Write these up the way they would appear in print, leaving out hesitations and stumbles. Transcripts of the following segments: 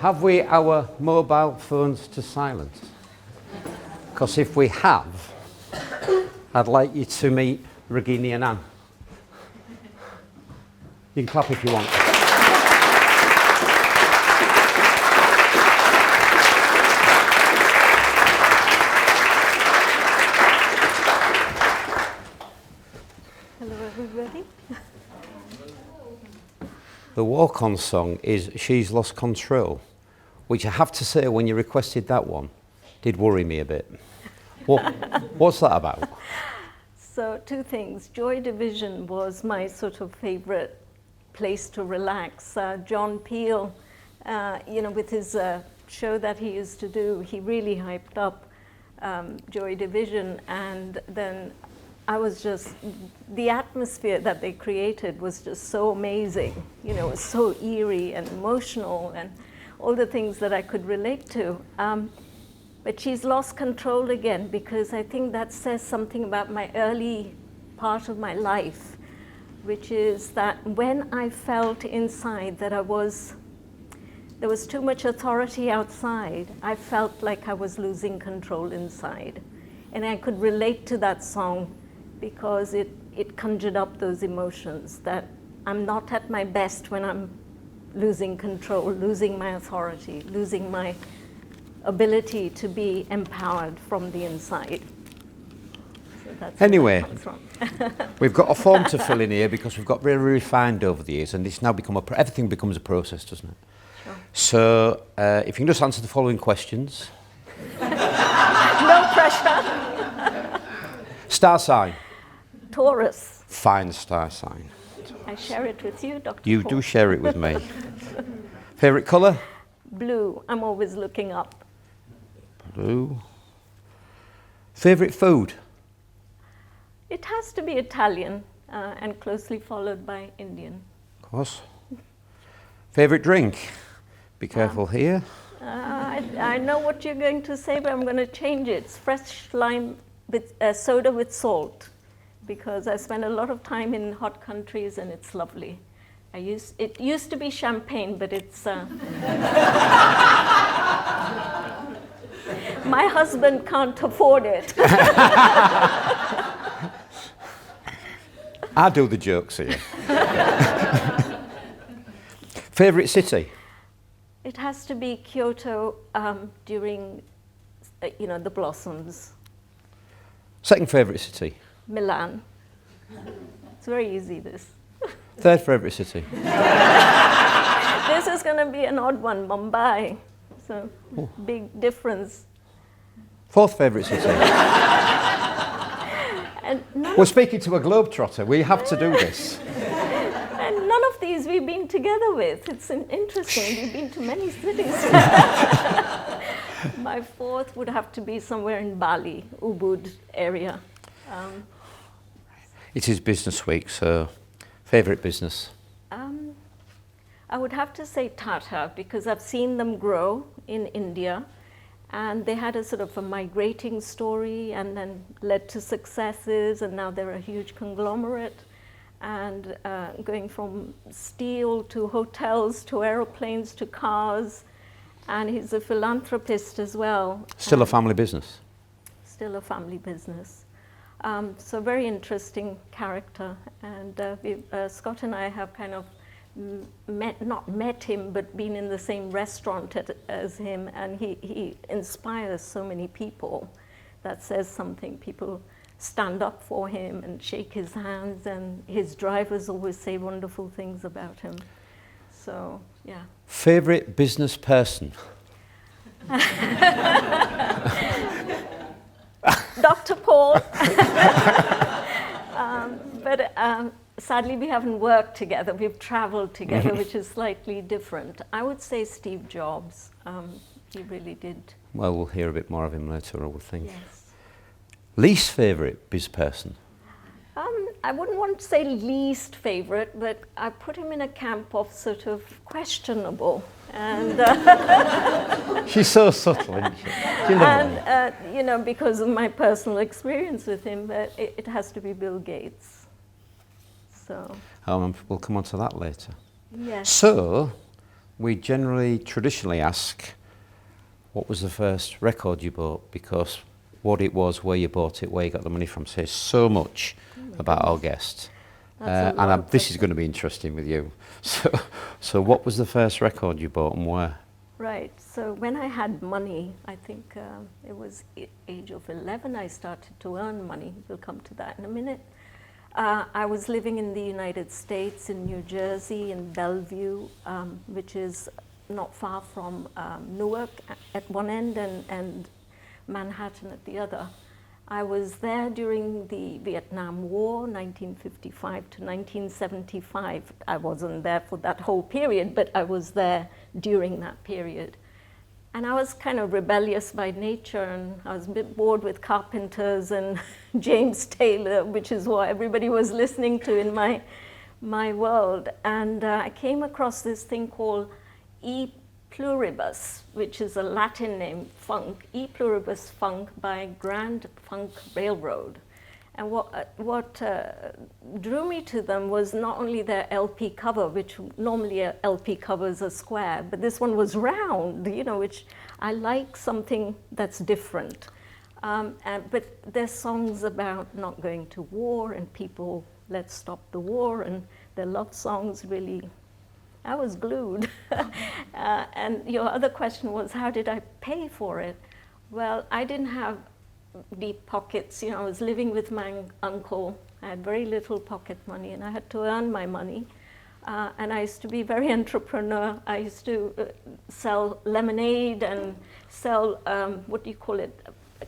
Have we our mobile phones to silence? Because if we have, I'd like you to meet Ragini Annan. You can clap if you want. Hello, everybody. The walk-on song is She's Lost Control, which I have to say, when you requested that one, did worry me a bit. What's that about? So, two things. Joy Division was my sort of favorite place to relax. John Peel, with his show that he used to do, he really hyped up Joy Division, and then I was just, the atmosphere that they created was just so amazing. It was so eerie and emotional and all the things that I could relate to. But she's lost control again, because I think that says something about my early part of my life, which is that when I felt inside that there was too much authority outside, I felt like I was losing control inside. And I could relate to that song because it conjured up those emotions, that I'm not at my best when I'm losing control, losing my authority, losing my ability to be empowered from the inside. So that's anyway, where that comes from. We've got a form to fill in here because we've got really refined over the years, and it's now become everything becomes a process, doesn't it? Sure. So if you can just answer the following questions. No pressure. Star sign. Taurus. Fine star sign. I share it with you, Dr. You Paul. do share it with me. Favourite colour? Blue. I'm always looking up. Blue. Favourite food? It has to be Italian and closely followed by Indian. Of course. Favourite drink? Be careful here. I know what you're going to say, but I'm going to change it. It's fresh lime with soda with salt, because I spend a lot of time in hot countries and it's lovely. It used to be champagne, but it's... my husband can't afford it. I do the jokes here. Favourite city? It has to be Kyoto during, the blossoms. Second favourite city? Milan. It's very easy, this. Third favourite city? This is going to be an odd one, Mumbai. So, big difference. Fourth favourite city? And We're speaking to a globe-trotter. We have to do this. And none of these we've been together with. It's interesting. We've been to many cities. My fourth would have to be somewhere in Bali, Ubud area. It is business week, so favourite business? I would have to say Tata, because I've seen them grow in India, and they had a sort of a migrating story and then led to successes, and now they're a huge conglomerate, and going from steel to hotels to aeroplanes to cars, and he's a philanthropist as well. Still a family business? Still a family business. So very interesting character, and Scott and I have kind of not met him, but been in the same restaurant as him, and he inspires so many people. That says something. People stand up for him and shake his hands, and his drivers always say wonderful things about him. So, yeah. Favourite business person? Dr. Paul. But sadly, we haven't worked together. We've traveled together, which is slightly different. I would say Steve Jobs. He really did. Well, we'll hear a bit more of him later, I would think. Yes. Least favourite biz person? I wouldn't want to say least favourite, but I put him in a camp of sort of questionable. And she's so subtle, isn't she? and because of my personal experience with him, but it has to be Bill Gates. So we'll come on to that later. yes. So we generally, traditionally ask, what was the first record you bought? Because what it was, where you bought it, where you got the money from, says so much about our guests. This is going to be interesting with you. So what was the first record you bought and where? Right. So when I had money, I think it was age of 11, I started to earn money. We'll come to that in a minute. I was living in the United States, in New Jersey, in Bellevue, which is not far from Newark at one end and Manhattan at the other. I was there during the Vietnam War, 1955 to 1975. I wasn't there for that whole period, but I was there during that period. And I was kind of rebellious by nature, and I was a bit bored with Carpenters and James Taylor, which is what everybody was listening to in my world. And I came across this thing called E Pluribus, which is a Latin name, funk, E Pluribus Funk by Grand Funk Railroad. And what drew me to them was not only their LP cover, which normally a LP cover is a square, but this one was round, which I like something that's different. But there's songs about not going to war and people, let's stop the war, and their love songs really, I was glued. And your other question was, how did I pay for it? Well, I didn't have deep pockets. I was living with my uncle. I had very little pocket money, and I had to earn my money. And I used to be very entrepreneur. I used to sell lemonade and sell,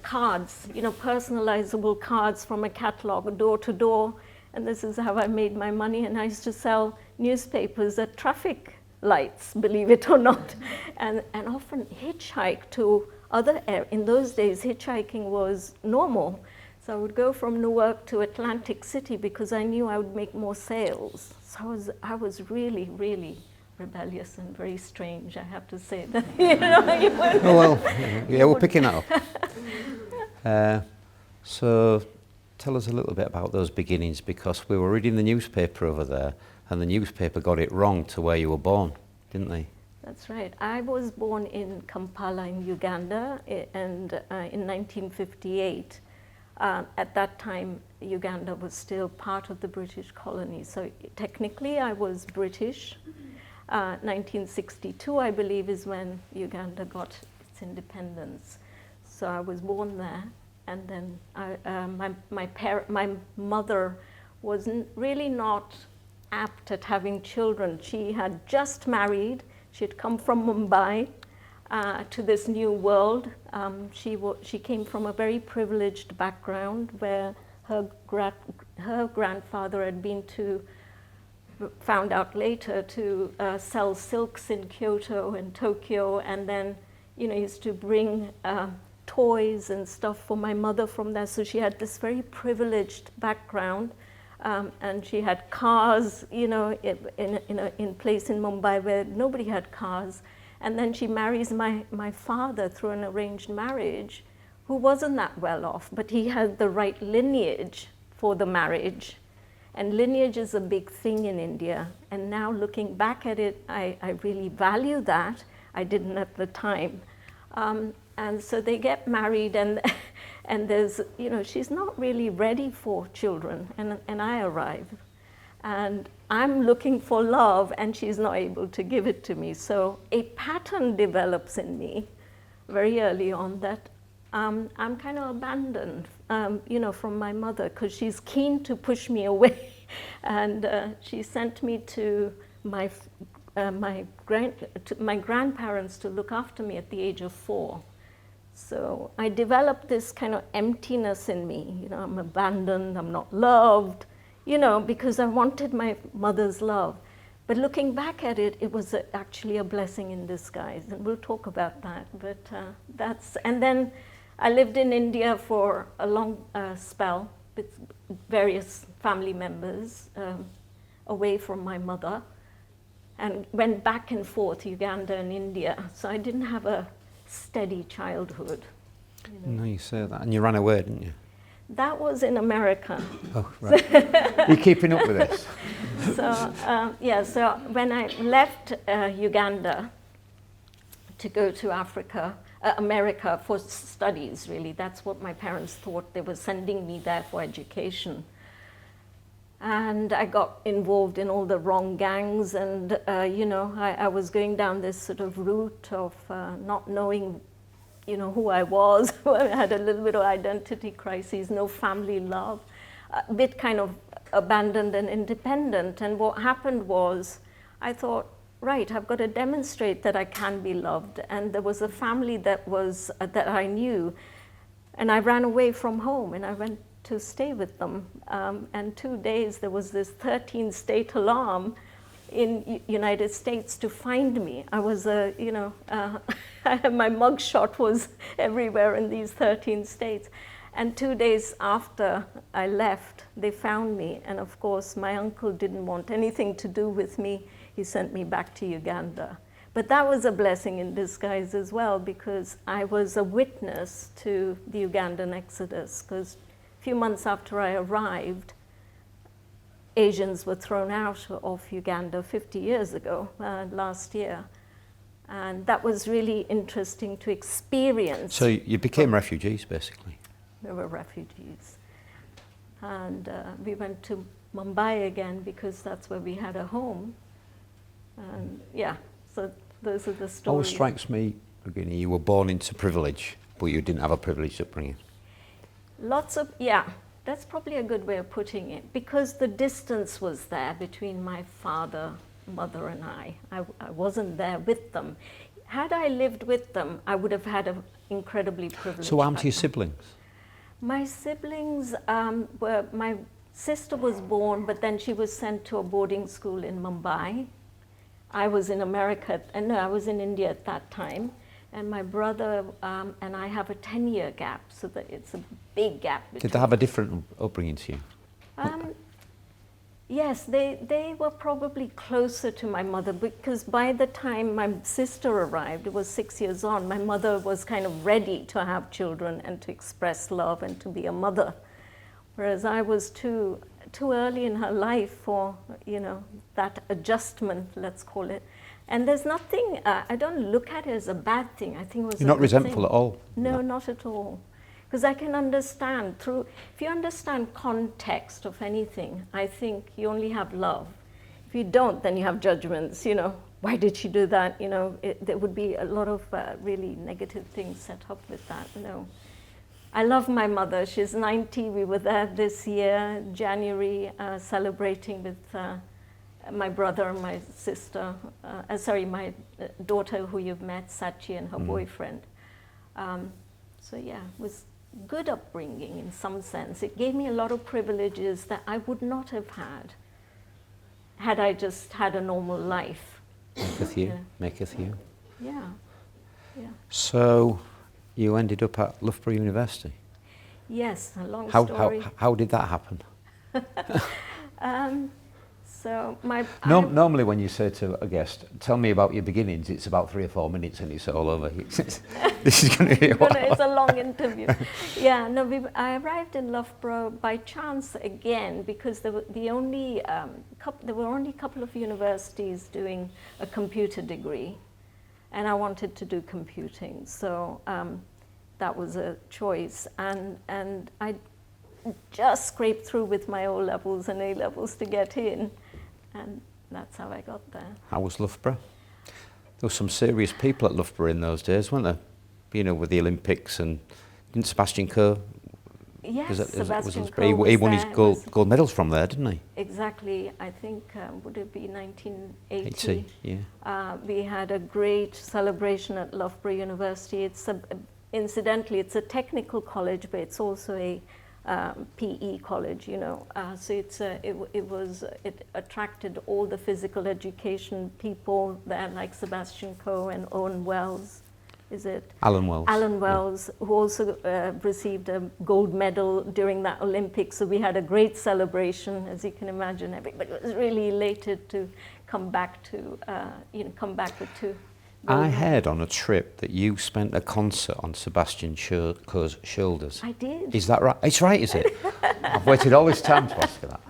cards, personalizable cards from a catalog, door to door. And this is how I made my money. And I used to sell newspapers at traffic lights, believe it or not, and often hitchhike to other areas. In those days, hitchhiking was normal. So I would go from Newark to Atlantic City because I knew I would make more sales. So I was really, really rebellious and very strange, I have to say. That, we're picking that up. So tell us a little bit about those beginnings, because we were reading the newspaper over there, and the newspaper got it wrong to where you were born, didn't they? That's right. I was born in Kampala in Uganda and in 1958. At that time, Uganda was still part of the British colony. So technically, I was British. 1962, I believe, is when Uganda got its independence. So I was born there. And then my mother was really not apt at having children. She had just married. She had come from Mumbai to this new world. She came from a very privileged background where her grandfather had been found out later, to sell silks in Kyoto and Tokyo, and then used to bring toys and stuff for my mother from there. So she had this very privileged background. And she had cars, in a place in Mumbai where nobody had cars. And then she marries my father through an arranged marriage, who wasn't that well off, but he had the right lineage for the marriage. And lineage is a big thing in India. And now looking back at it, I really value that. I didn't at the time. And so they get married, and there's, she's not really ready for children, and I arrive. And I'm looking for love, and she's not able to give it to me. So a pattern develops in me very early on that I'm kind of abandoned, from my mother, because she's keen to push me away. And she sent me to my grandparents to look after me at the age of 4. So I developed this kind of emptiness in me. I'm abandoned, I'm not loved, because I wanted my mother's love. But looking back at it, it was actually a blessing in disguise, and we'll talk about that. But and then I lived in India for a long spell with various family members away from my mother, and went back and forth, Uganda and India. So I didn't have a steady childhood. No, you say that. And you ran away, didn't you? That was in America. Oh, right. You're keeping up with this? So when I left Uganda to go to America for studies, really, that's what my parents thought. They were sending me there for education. And I got involved in all the wrong gangs, and I was going down this sort of route of not knowing, who I was. I had a little bit of identity crisis, no family love, a bit kind of abandoned and independent. And what happened was, I thought, right, I've got to demonstrate that I can be loved. And there was a family that I knew, and I ran away from home, and I went to stay with them. And 2 days, there was this 13-state alarm in United States to find me. I was my mugshot was everywhere in these 13 states. And 2 days after I left, they found me. And of course, my uncle didn't want anything to do with me. He sent me back to Uganda. But that was a blessing in disguise as well, because I was a witness to the Ugandan exodus. Because a few months after I arrived, Asians were thrown out of Uganda 50 years ago, last year. And that was really interesting to experience. So you became refugees, basically? We were refugees. And we went to Mumbai again because that's where we had a home. And so those are the stories. Always strikes me, Ragini, you were born into privilege, but you didn't have a privileged upbringing. That's probably a good way of putting it, because the distance was there between my father, mother, and I. I wasn't there with them. Had I lived with them, I would have had an incredibly privileged. So, how many siblings? My siblings my sister was born, but then she was sent to a boarding school in Mumbai. I was in America, I was in India at that time. And my brother and I have a 10-year gap, so that it's a big gap between. Did they have a different upbringing to you? Yes, they were probably closer to my mother, because by the time my sister arrived, it was 6 years on, my mother was kind of ready to have children and to express love and to be a mother. Whereas I was too early in her life for, that adjustment, let's call it. And there's nothing, I don't look at it as a bad thing. I think it was You're not resentful at all? No, not at all. Because I can understand if you understand context of anything, I think you only have love. If you don't, then you have judgments, why did she do that? There would be a lot of really negative things set up with that. No. I love my mother. She's 90. We were there this year, January, celebrating with my brother and my sister, my daughter who you've met, Sachi, and her boyfriend. It was good upbringing in some sense. It gave me a lot of privileges that I would not have had I just had a normal life. Maketh you. Yeah. So you ended up at Loughborough University? Yes, a long story. How did that happen? Normally when you say to a guest, tell me about your beginnings, it's about 3 or 4 minutes and it's all over. This is going to be a while. It's a long interview. I arrived in Loughborough by chance again, because there were only a couple of universities doing a computer degree, and I wanted to do computing, so that was a choice. And I just scraped through with my O-levels and A-levels to get in. And that's how I got there. How was Loughborough? There were some serious people at Loughborough in those days, weren't there? With the Olympics, and didn't Sebastian Coe? Yes, Sebastian Coe was he won his gold medals from there, didn't he? Exactly. I think, would it be 1980? 80, yeah. We had a great celebration at Loughborough University. Incidentally, it's a technical college, but it's also a PE college, so it attracted all the physical education people there, like Sebastian Coe and Owen Wells. Is it? Alan Wells. Alan Wells, who also received a gold medal during that Olympics. So we had a great celebration, as you can imagine. Everybody was really elated to come back with 2. I heard on a trip that you spent a concert on Sebastian Coe's shoulders. I did. Is that right? It's right, is it? I've waited all this time to ask you that.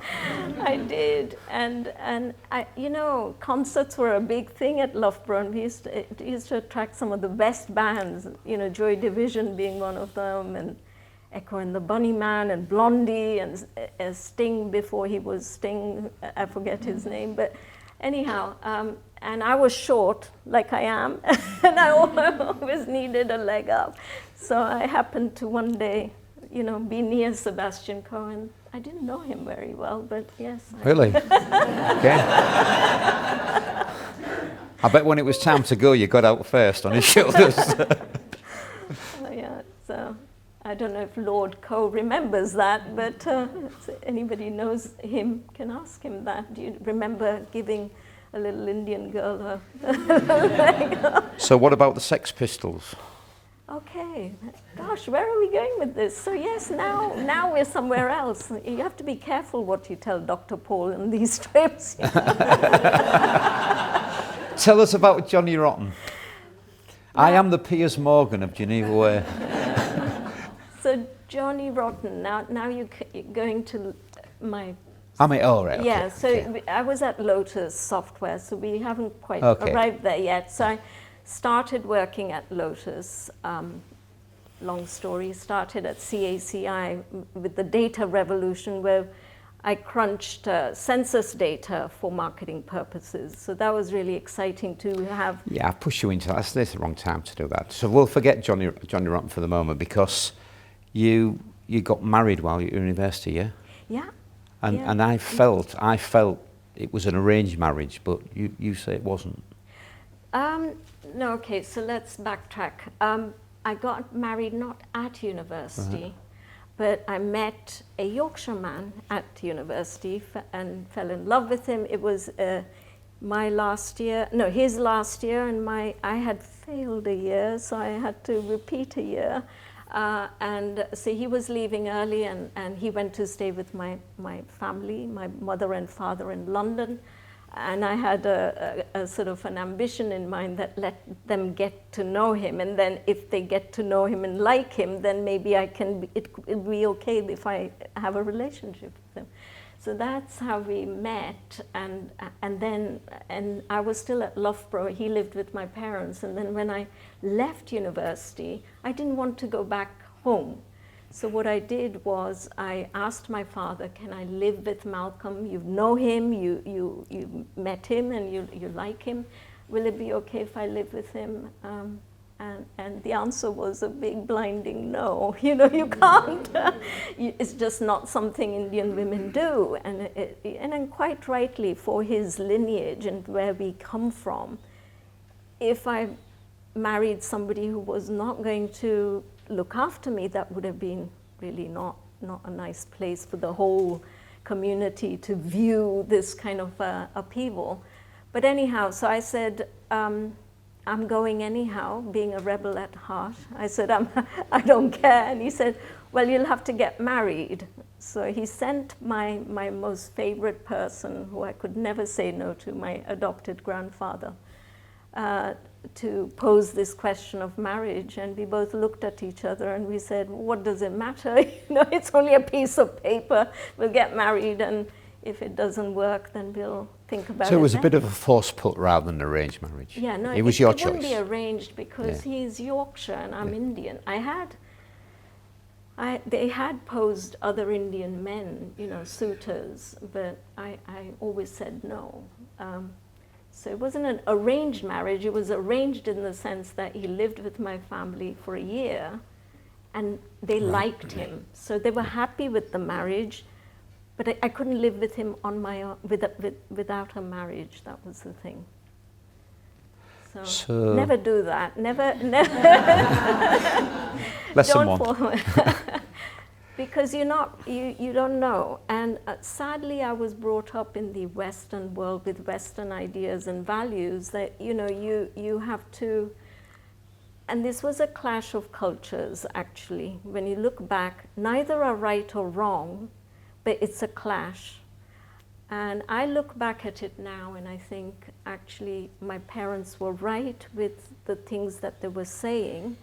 I did, And I, you know, concerts were a big thing at Loughborough, and it used to attract some of the best bands, you know, Joy Division being one of them, and Echo and the Bunnyman, and Blondie, and Sting before he was Sting, I forget his name, but anyhow, and I was short, like I am, and I always needed a leg up. So I happened to one day, you know, be near Sebastian Cohen. I didn't know him very well, but yes. Really? Okay. I bet when it was time to go, you got out first on his shoulders. Yeah, so I don't know if Lord Coe remembers that, but anybody knows him can ask him that. Do you remember giving a little Indian girl a leg up? So what about the Sex Pistols? Okay, gosh, where are we going with this? So yes, now we're somewhere else. You have to be careful what you tell Dr. Paul in these trips. Tell us about Johnny Rotten. I am the Piers Morgan of Geneva Way. So Johnny Rotten, now you're going to my... I mean, all right. Yeah, okay, so okay. I was at Lotus Software, so we haven't quite Okay. arrived there yet. So I started working at Lotus, long story, started at CACI with the data revolution, where I crunched census data for marketing purposes. So that was really exciting to have. Yeah, I pushed you into that. That's the wrong time to do that. So we'll forget Johnny Rotten for the moment, because you got married while you were at university, yeah? Yeah. And yeah. and I felt it was an arranged marriage, but you say it wasn't. No, okay, so let's backtrack. I got married not at university, but I met a Yorkshire man at university and fell in love with him. It was my last year, no, his last year, and I had failed a year, so I had to repeat a year. And so he was leaving early, and he went to stay with my family, my mother and father in London. And I had a sort of an ambition in mind that let them get to know him, and then if they get to know him and like him, then maybe it'll be okay if I have a relationship with him. So that's how we met, and I was still at Loughborough. He lived with my parents, and then when I left university, I didn't want to go back home. So what I did was I asked my father, can I live with Malcolm? You know him, you met him, and you like him. Will it be okay if I live with him? And the answer was a big blinding no. You know, you can't. It's just not something Indian women do. And then quite rightly, for his lineage and where we come from, if I married somebody who was not going to look after me, that would have been really not a nice place for the whole community to view this kind of upheaval. But anyhow, so I said, I'm going anyhow, being a rebel at heart. I said, I don't care. And he said, well, you'll have to get married. So he sent my most favorite person, who I could never say no to, my adopted grandfather, to pose this question of marriage. And we both looked at each other and we said, what does it matter? You know, it's only a piece of paper. We'll get married, and if it doesn't work, then we'll think about it. So it was a then. bit of a force put rather than an arranged marriage. Yeah, no, it was your it choice. wouldn't be arranged because he's Yorkshire and I'm Indian. They had posed other Indian men, you know, suitors, but I always said no. So it wasn't an arranged marriage. It was arranged in the sense that he lived with my family for a year, and they liked him. So they were happy with the marriage, but I couldn't live with him on my own, without a marriage. That was the thing. So never do that. Never. Lesson Don't one. fall. Because you don't know. And sadly, I was brought up in the Western world with Western ideas and values that, you know, you have to, and this was a clash of cultures, actually. When you look back, neither are right or wrong, but it's a clash. And I look back at it now and I think, actually, my parents were right with the things that they were saying,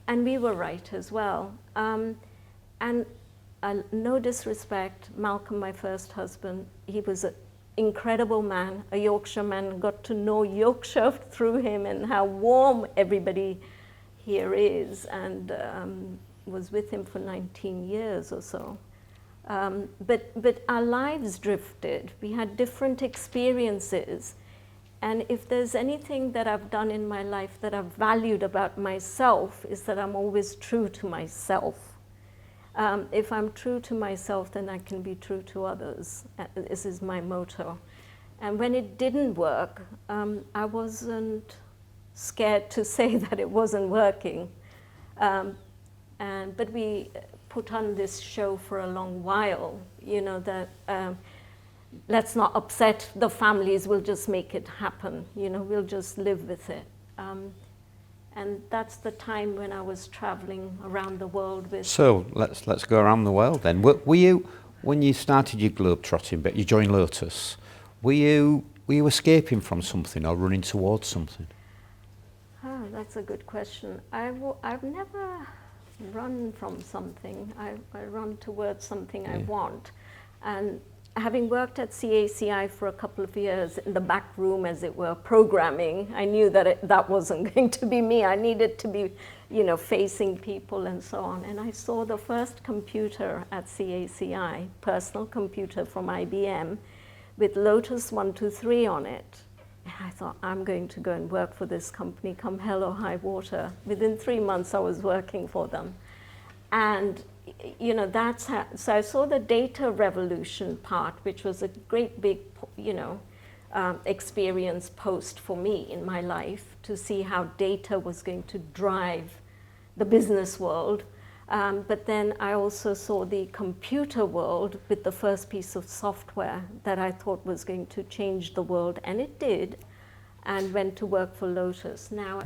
and we were right as well. And no disrespect, Malcolm, my first husband, he was incredible man, a Yorkshire man, got to know Yorkshire through him and how warm everybody here is, and was with him for 19 years or so. But our lives drifted. We had different experiences. And if there's anything that I've done in my life that I've valued about myself, is that I'm always true to myself. If I'm true to myself, then I can be true to others. This is my motto. And when it didn't work, I wasn't scared to say that it wasn't working. But we put on this show for a long while, you know, that let's not upset the families, we'll just make it happen, you know, we'll just live with it. And that's the time when I was traveling around the world with... So let's go around the world then. Were you, when you started your globe-trotting bit, you joined Lotus, were you escaping from something or running towards something? Oh, that's a good question. I've never run from something. I run towards something I want. And having worked at CACI for a couple of years in the back room, as it were, programming, I knew that that wasn't going to be me. I needed to be, you know, facing people and so on. And I saw the first computer at CACI, personal computer from IBM, with Lotus 123 on it. And I thought, I'm going to go and work for this company, come hell or high water. Within 3 months, I was working for them. And you know, that's how, so I saw the data revolution part, which was a great big, you know, experience post for me in my life, to see how data was going to drive the business world. But then I also saw the computer world with the first piece of software that I thought was going to change the world, and it did, and went to work for Lotus. Now,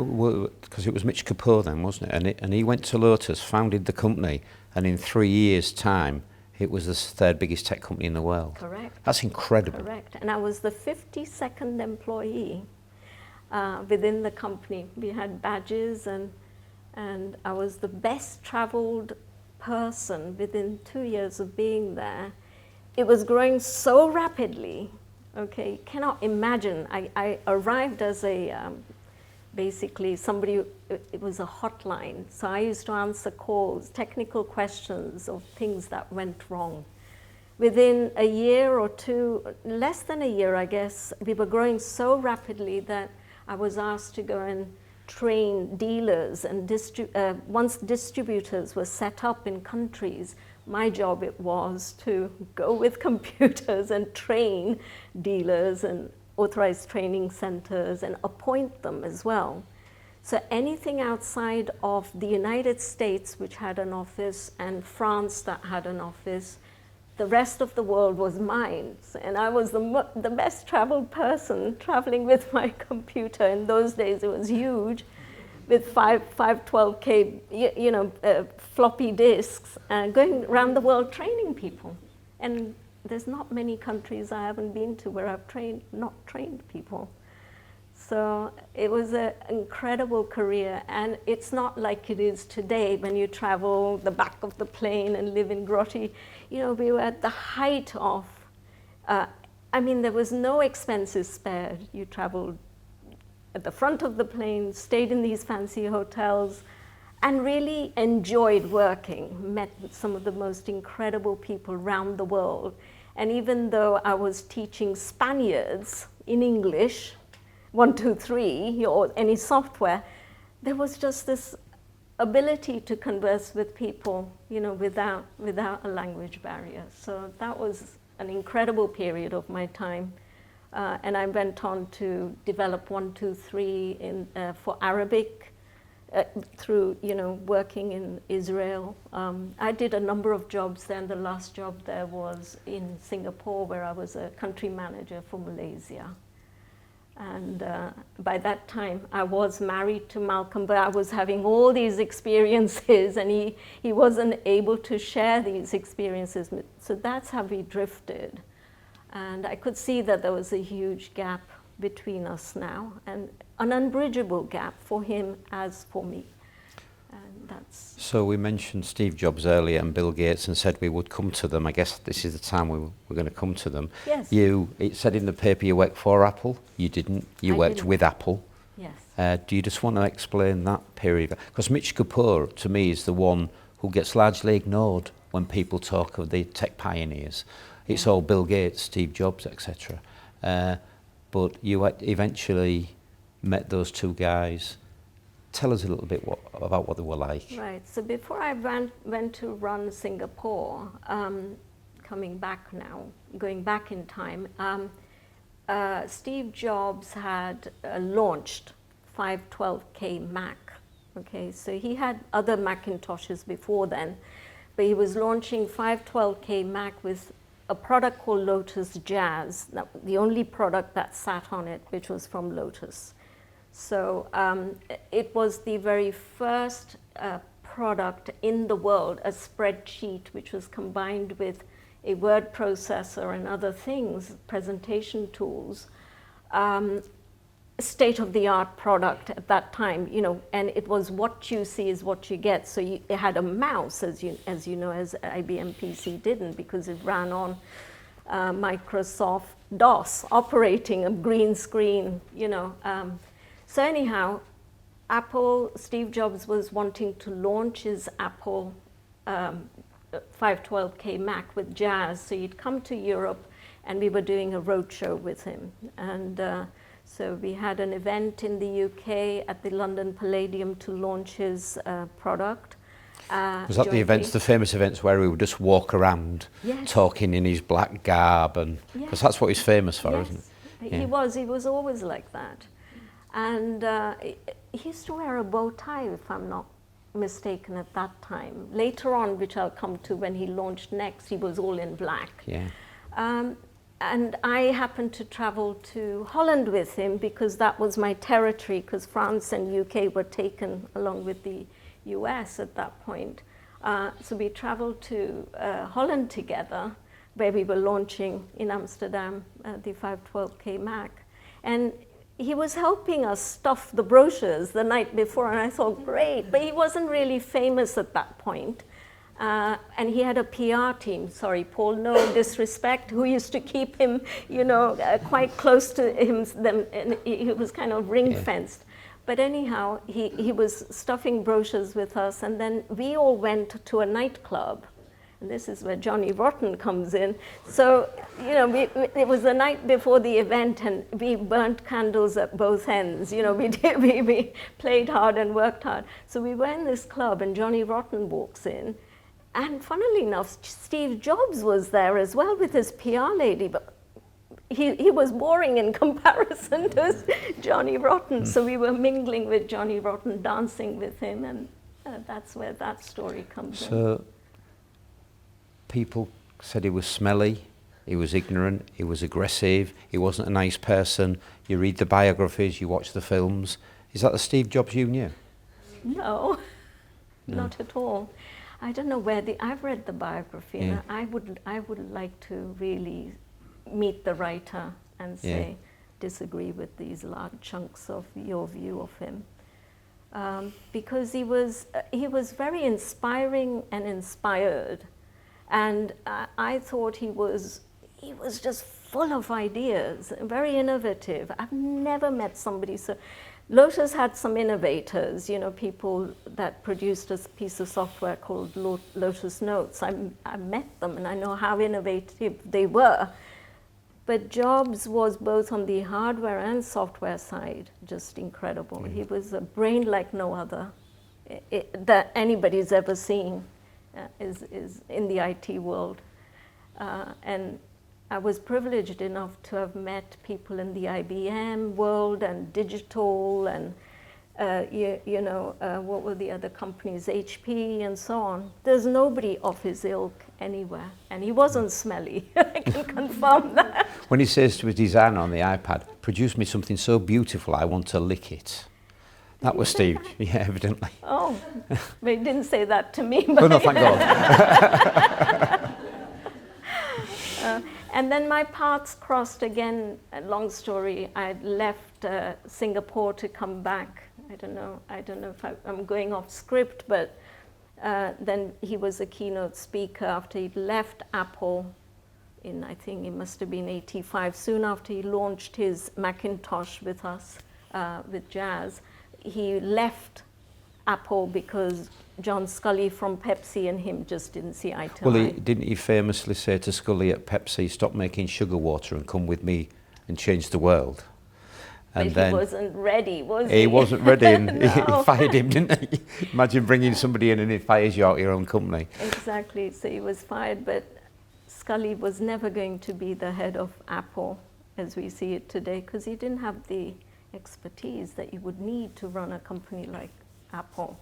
because it was Mitch Kapor then, wasn't it? And he went to Lotus, founded the company, and in 3 years' time, it was the third biggest tech company in the world. Correct. That's incredible. Correct. And I was the 52nd employee within the company. We had badges, and I was the best traveled person within 2 years of being there. It was growing so rapidly. Okay, you cannot imagine. I arrived as a, basically somebody, it was a hotline. So I used to answer calls, technical questions of things that went wrong. Within a year or two, less than a year, I guess, we were growing so rapidly that I was asked to go and train dealers, and once distributors were set up in countries, my job it was to go with computers and train dealers and authorized training centers and appoint them as well. So anything outside of the United States, which had an office, and France that had an office, the rest of the world was mine. And I was the best traveled person traveling with my computer. In those days, it was huge, with 512K, you know, floppy disks, going around the world training people. And there's not many countries I haven't been to where I've not trained people. So it was an incredible career, and it's not like it is today when you travel the back of the plane and live in grotty. You know, we were at the height of, I mean, there was no expenses spared. You traveled at the front of the plane, stayed in these fancy hotels, and really enjoyed working, met with some of the most incredible people around the world. And even though I was teaching Spaniards in English, 1, 2, 3, or any software, there was just this ability to converse with people, you know, without a language barrier. So that was an incredible period of my time. And I went on to develop 1, 2, 3 for Arabic through, you know, working in Israel. I did a number of jobs there, and the last job there was in Singapore, where I was a country manager for Malaysia. And by that time, I was married to Malcolm, but I was having all these experiences, and he wasn't able to share these experiences. So that's how we drifted. And I could see that there was a huge gap between us now, and an unbridgeable gap for him as for me. And that's... So we mentioned Steve Jobs earlier and Bill Gates and said we would come to them. I guess this is the time we're going to come to them. Yes. It said in the paper you worked for Apple. You didn't. You worked with Apple. Yes. Do you just want to explain that period? Because Mitch Kapor, to me, is the one who gets largely ignored when people talk of the tech pioneers. It's all Bill Gates, Steve Jobs, etc. But you eventually met those two guys. Tell us a little bit about what they were like. Right. So before I went to run Singapore, going back in time, Steve Jobs had launched 512K Mac. Okay, so he had other Macintoshes before then, but he was launching 512K Mac with a product called Lotus Jazz, the only product that sat on it, which was from Lotus. So it was the very first product in the world, a spreadsheet which was combined with a word processor and other things, presentation tools, state-of-the-art product at that time, you know, and it was what you see is what you get. So it had a mouse, as you know, as IBM PC didn't, because it ran on Microsoft DOS, operating a green screen, you know. So anyhow, Apple, Steve Jobs was wanting to launch his Apple 512K Mac with Jazz. So he'd come to Europe and we were doing a roadshow with him. And so we had an event in the UK at the London Palladium to launch his product. Was that the events, the famous events where he would just walk around talking in his black garb? And because that's what he's famous for, isn't it? He was always like that. And he used to wear a bow tie, if I'm not mistaken, at that time. Later on, which I'll come to when he launched next, he was all in black. Yeah. And I happened to travel to Holland with him because that was my territory, because France and UK were taken along with the US at that point. So we traveled to Holland together, where we were launching in Amsterdam the 512K Mac. And he was helping us stuff the brochures the night before, and I thought, great, but he wasn't really famous at that point. And he had a PR team, sorry, Paul, no disrespect, who used to keep him, you know, quite close to him, and he was kind of ring-fenced. But anyhow, he was stuffing brochures with us, and then we all went to a nightclub. And this is where Johnny Rotten comes in. So, you know, it was the night before the event, and we burnt candles at both ends. You know, we played hard and worked hard. So we were in this club, and Johnny Rotten walks in. And funnily enough, Steve Jobs was there as well with his PR lady, but he was boring in comparison to Johnny Rotten. So we were mingling with Johnny Rotten, dancing with him, and that's where that story comes in. People said he was smelly, he was ignorant, he was aggressive, he wasn't a nice person. You read the biographies, you watch the films. Is that the Steve Jobs you knew? No, not at all. I don't know where I've read the biography, and I would like to really meet the writer and say, disagree with these large chunks of your view of him. Because he was very inspiring and inspired. And I thought he was just full of ideas, very innovative. I've never met somebody so. Lotus had some innovators, you know, people that produced a piece of software called Lotus Notes. I met them and I know how innovative they were. But Jobs was both on the hardware and software side, just incredible. He was a brain like no other that anybody's ever seen. Is in the IT world. And I was privileged enough to have met people in the IBM world and digital and, what were the other companies, HP and so on. There's nobody of his ilk anywhere. And he wasn't smelly, I can confirm that. When he says to his designer on the iPad, produce me something so beautiful, I want to lick it. That was Steve, yeah, evidently. Oh, but he didn't say that to me. But oh, no, thank God. And then my paths crossed again, a long story. I left Singapore to come back I don't know if I'm going off script, but then he was a keynote speaker after he left Apple in, I think it must have been 85, soon after he launched his Macintosh with us, with Jazz. He left Apple because John Scully from Pepsi and him just didn't see eye to eye. Well, didn't he famously say to Scully at Pepsi, stop making sugar water and come with me and change the world? And but then he wasn't ready, was he? He wasn't ready, and No. he fired him, didn't he? Imagine bringing somebody in and he fires you out of your own company. Exactly, so he was fired, but Scully was never going to be the head of Apple as we see it today, because he didn't have the expertise that you would need to run a company like Apple.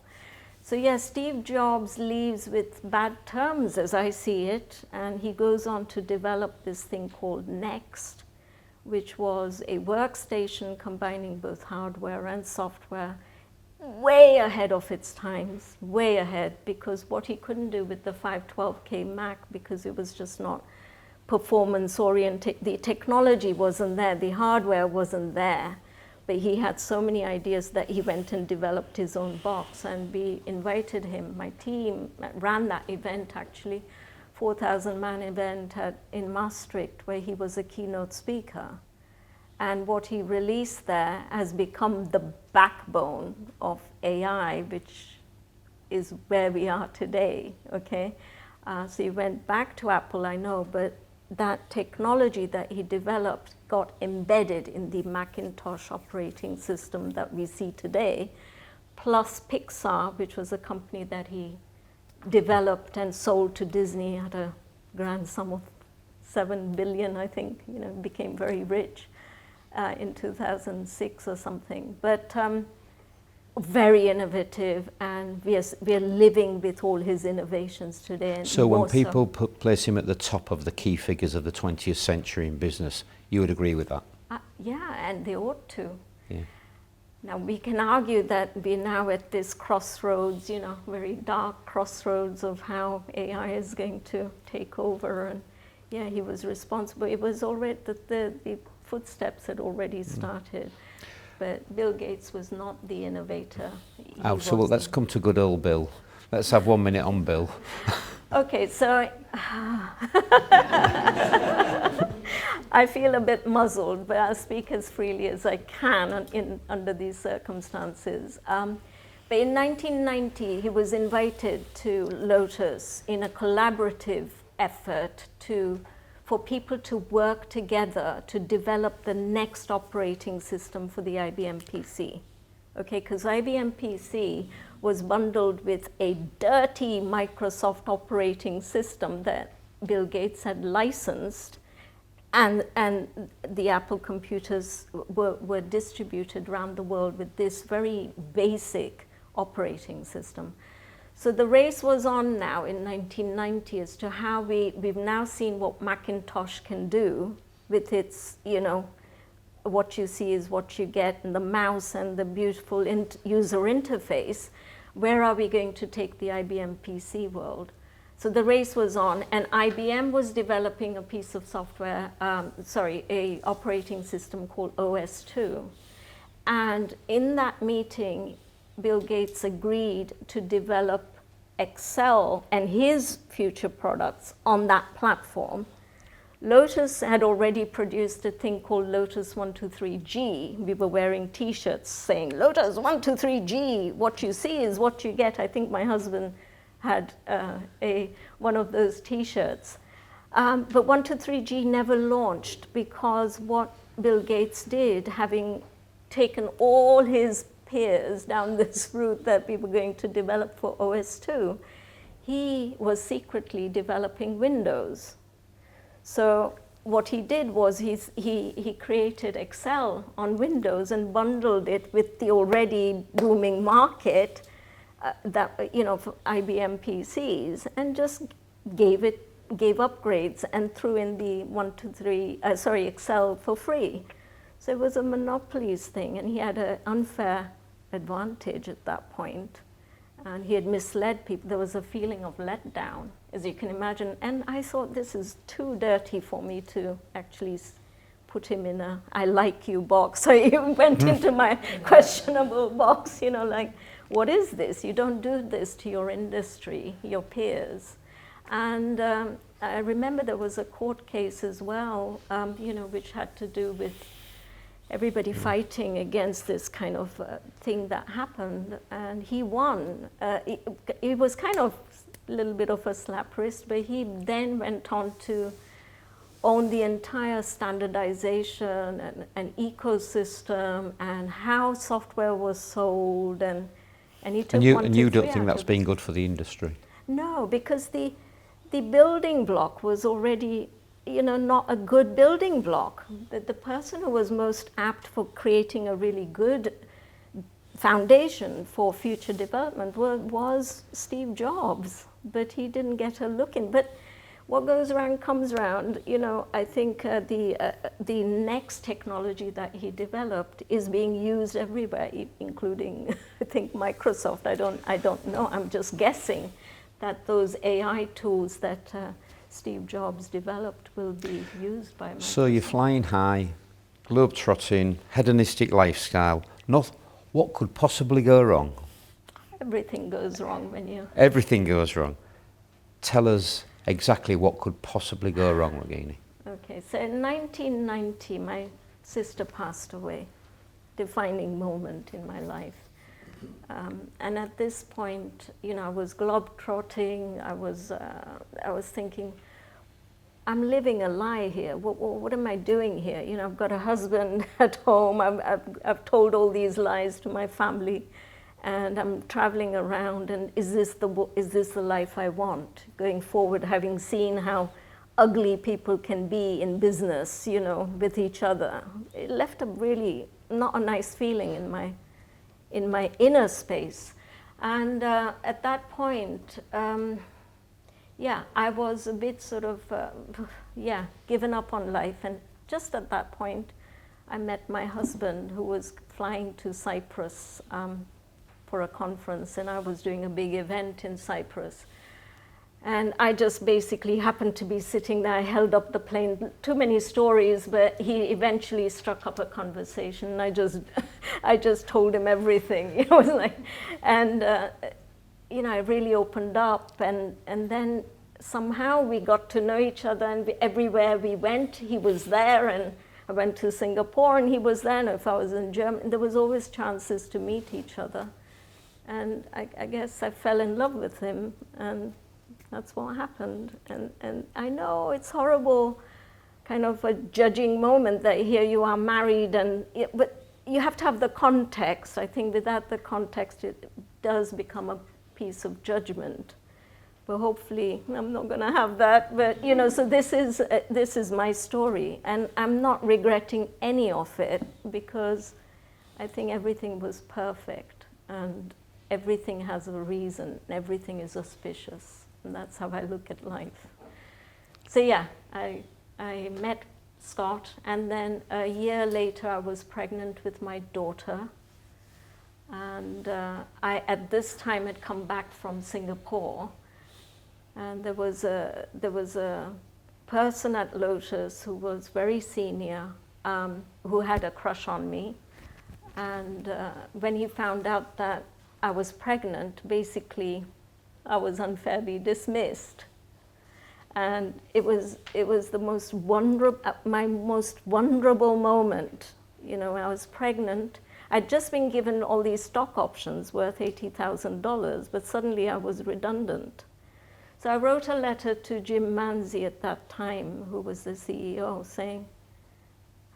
So yes, Steve Jobs leaves with bad terms as I see it, and he goes on to develop this thing called Next, which was a workstation combining both hardware and software, way ahead of its times, way ahead, because what he couldn't do with the 512K Mac, because it was just not performance oriented, the technology wasn't there, the hardware wasn't there, but he had so many ideas that he went and developed his own box, and we invited him. My team ran that event actually, 4,000 man event in Maastricht, where he was a keynote speaker. And what he released there has become the backbone of AI, which is where we are today, okay? So he went back to Apple, I know, but that technology that he developed got embedded in the Macintosh operating system that we see today, plus Pixar, which was a company that he developed and sold to Disney at a grand sum of $7 billion, I think, became very rich in 2006 or something. But very innovative, and we are living with all his innovations today. And so when people place him at the top of the key figures of the 20th century in business, you would agree with that? Yeah, and they ought to. Yeah. Now, we can argue that we're now at this crossroads, very dark crossroads of how AI is going to take over. And yeah, he was responsible. It was already, the footsteps had already started. But Bill Gates was not the innovator. So well, let's come to good old Bill. Let's have 1 minute on Bill. Okay, so I feel a bit muzzled, but I'll speak as freely as I can under these circumstances. But in 1990, he was invited to Lotus in a collaborative effort for people to work together to develop the next operating system for the IBM PC. Okay, because IBM PC was bundled with a dirty Microsoft operating system that Bill Gates had licensed, and the Apple computers were distributed around the world with this very basic operating system. So the race was on now in 1990 as to how we've now seen what Macintosh can do with its, what you see is what you get, and the mouse and the beautiful user interface. Where are we going to take the IBM PC world? So the race was on, and IBM was developing a piece of software, a operating system called OS/2. And in that meeting, Bill Gates agreed to develop Excel and his future products on that platform. Lotus had already produced a thing called Lotus 123G. We were wearing T-shirts saying, Lotus 123G, what you see is what you get. I think my husband had one of those T-shirts. But 123G never launched, because what Bill Gates did, having taken all his peers down this route that we were going to develop for OS/2, he was secretly developing Windows. So what he did was he created Excel on Windows and bundled it with the already booming market for IBM PCs, and just gave upgrades and threw in the Excel for free. So it was a monopolies thing, and he had an unfair advantage at that point, and he had misled people. There was a feeling of letdown, as you can imagine, and I thought, this is too dirty for me to actually put him in a I like you box. So he went into my questionable box, you know, like, what is this? You don't do this to your industry, your peers. And I remember there was a court case as well, you know, which had to do with everybody fighting against this kind of thing that happened, and he won. He was kind of a little bit of a slap wrist, but he then went on to own the entire standardization and ecosystem and how software was sold, and he took And you don't think that's been good for the industry? No, because the building block was already, you know, not a good building block. The person who was most apt for creating a really good foundation for future development was Steve Jobs, but he didn't get a look in. But what goes around comes around. You know, I think the next technology that he developed is being used everywhere, including I think Microsoft. I don't know. I'm just guessing that those AI tools that Steve Jobs developed will be used by Microsoft. So you're flying high, globe-trotting, hedonistic lifestyle. What could possibly go wrong? Everything goes wrong when you... Everything goes wrong. Tell us exactly what could possibly go wrong, Ragini. Okay, so in 1990, my sister passed away, defining moment in my life. And at this point, you know, I was globe-trotting. I was thinking, I'm living a lie here. What am I doing here? You know, I've got a husband at home. I've told all these lies to my family, and I'm traveling around. And is this the life I want going forward? Having seen how ugly people can be in business, you know, with each other, it left a really not a nice feeling in my inner space. And at that point, I was a bit sort of, given up on life. And just at that point, I met my husband, who was flying to Cyprus for a conference, and I was doing a big event in Cyprus. And I just basically happened to be sitting there. I held up the plane. Too many stories, but he eventually struck up a conversation. And I just told him everything. It was like, and you know, I really opened up. And then somehow we got to know each other. And everywhere we went, he was there. And I went to Singapore, and he was there. And if I was in Germany, there was always chances to meet each other. And I guess I fell in love with him. And that's what happened. And I know it's horrible, kind of a judging moment that here you are married, but you have to have the context. I think without the context, it does become a piece of judgment. But hopefully, I'm not going to have that. But you know, so this is my story, and I'm not regretting any of it, because I think everything was perfect, and everything has a reason. Everything is auspicious. And that's how I look at life. So yeah, I met Scott, and then a year later I was pregnant with my daughter. And I, at this time, had come back from Singapore. And there was a person at Lotus who was very senior, who had a crush on me. And when he found out that I was pregnant, basically, I was unfairly dismissed. And it was the most my most vulnerable moment. You know, when I was pregnant, I'd just been given all these stock options worth $80,000, but suddenly I was redundant. So I wrote a letter to Jim Manzi at that time, who was the CEO, saying,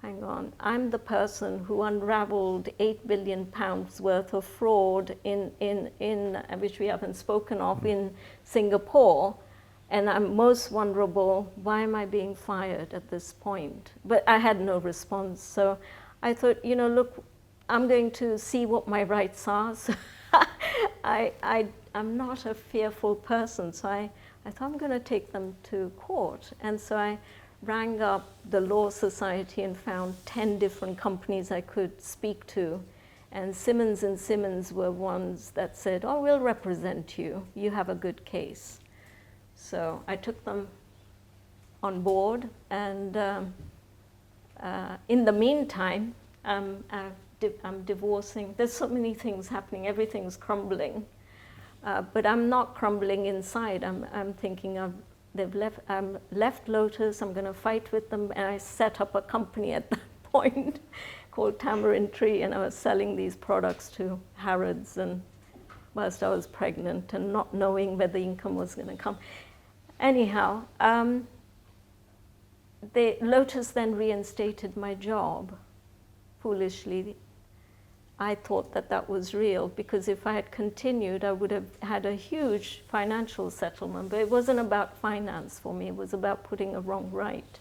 hang on, I'm the person who unraveled £8 billion worth of fraud in which we haven't spoken of, in Singapore, and I'm most vulnerable. Why am I being fired at this point? But I had no response. So I thought, you know, look, I'm going to see what my rights are. So I'm not a fearful person. So I thought I'm going to take them to court. And so I rang up the Law Society and found 10 different companies I could speak to. And Simmons & Simmons were ones that said, oh, we'll represent you. You have a good case. So I took them on board, and in the meantime, I'm divorcing. There's so many things happening. Everything's crumbling. But I'm not crumbling inside. I'm thinking they've left Lotus. I'm going to fight with them. And I set up a company at that point called Tamarind Tree, and I was selling these products to Harrods, and whilst I was pregnant and not knowing where the income was going to come. Anyhow, Lotus then reinstated my job. Foolishly, I thought that was real, because if I had continued, I would have had a huge financial settlement. But it wasn't about finance for me. It was about putting a wrong right.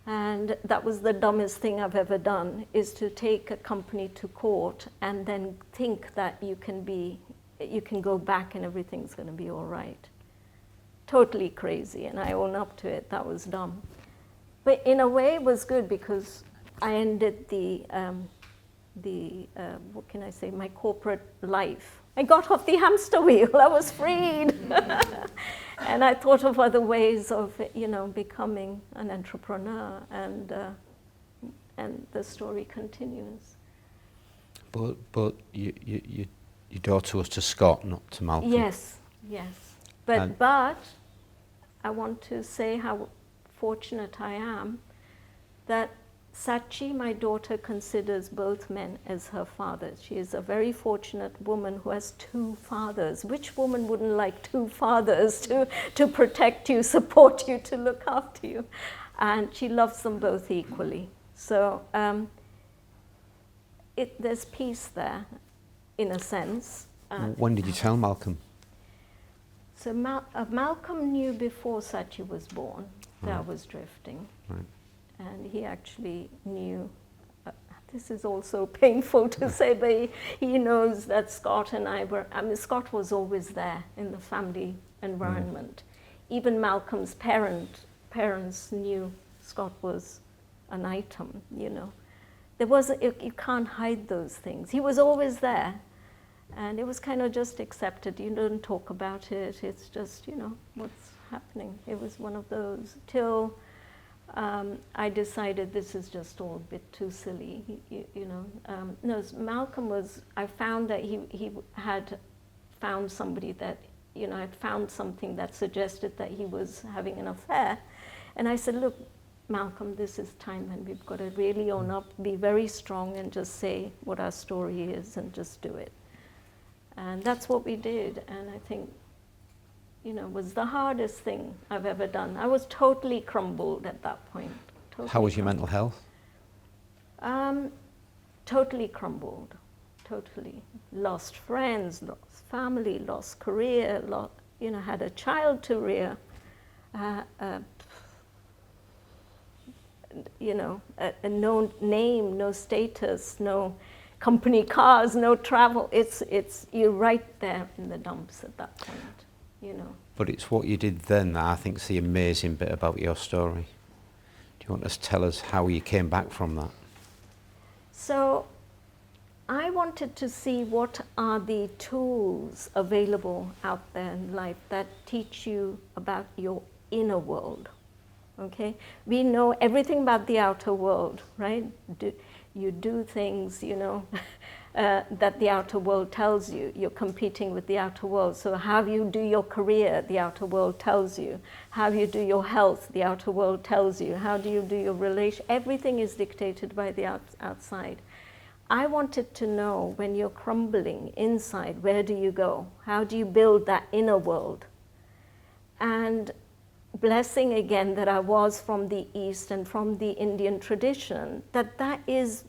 And that was the dumbest thing I've ever done, is to take a company to court and then think that you can go back and everything's going to be all right. Totally crazy, and I own up to it. That was dumb. But in a way, it was good, because I ended what can I say, my corporate life. I got off the hamster wheel. I was freed. And I thought of other ways of, becoming an entrepreneur, and the story continues. But your daughter was to Scott, not to Malcolm. Yes. But I want to say how fortunate I am that Sachi, my daughter, considers both men as her fathers. She is a very fortunate woman who has two fathers. Which woman wouldn't like two fathers to protect you, support you, to look after you? And she loves them both equally. So there's peace there, in a sense. When did you tell Malcolm? So Malcolm knew before Sachi was born that I was drifting. Right. And he actually knew, this is also painful to say, but he knows that Scott and I Scott was always there in the family environment. Even Malcolm's parents knew Scott was an item, There wasn't, you can't hide those things. He was always there. And it was kind of just accepted. You don't talk about it. It's just, what's happening. It was one of those till I decided this is just all a bit too silly. No, Malcolm was, I found that he had found somebody that, had found something that suggested that he was having an affair. And I said, look, Malcolm, this is time when we've got to really own up, be very strong, and just say what our story is and just do it. And that's what we did. And I think, was the hardest thing I've ever done. I was totally crumbled at that point. Totally. How was your mental health? Totally crumbled. Totally. Lost friends, lost family, lost career, had a child to rear. A no name, no status, no company cars, no travel. You're right there in the dumps at that point. But it's what you did then that I think is the amazing bit about your story. Do you want to tell us how you came back from that? So I wanted to see what are the tools available out there in life that teach you about your inner world. Okay? We know everything about the outer world, right? You do things, that the outer world tells you. You're competing with the outer world. So how you do your career, the outer world tells you. How you do your health, the outer world tells you. How do you do your relation? Everything is dictated by the outside. I wanted to know, when you're crumbling inside, where do you go? How do you build that inner world? And blessing again that I was from the East and from the Indian tradition, that is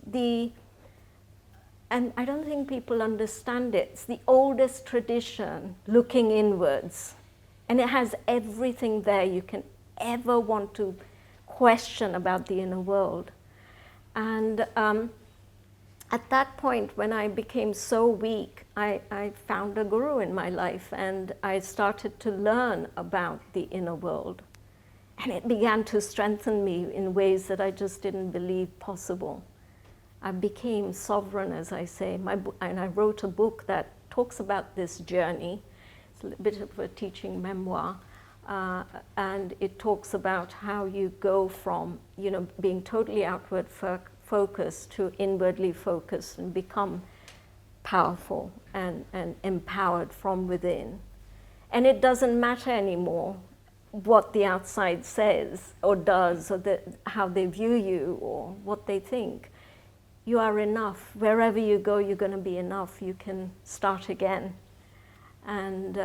and I don't think people understand it. It's the oldest tradition, looking inwards. And it has everything there you can ever want to question about the inner world. And at that point, when I became so weak, I found a guru in my life, and I started to learn about the inner world. And it began to strengthen me in ways that I just didn't believe possible. I became sovereign, as I say, and I wrote a book that talks about this journey. It's a bit of a teaching memoir. and it talks about how you go from, being totally outward focused to inwardly focused and become powerful and empowered from within. And it doesn't matter anymore what the outside says or does, or how they view you or what they think. You are enough. Wherever you go, you're going to be enough. You can start again. And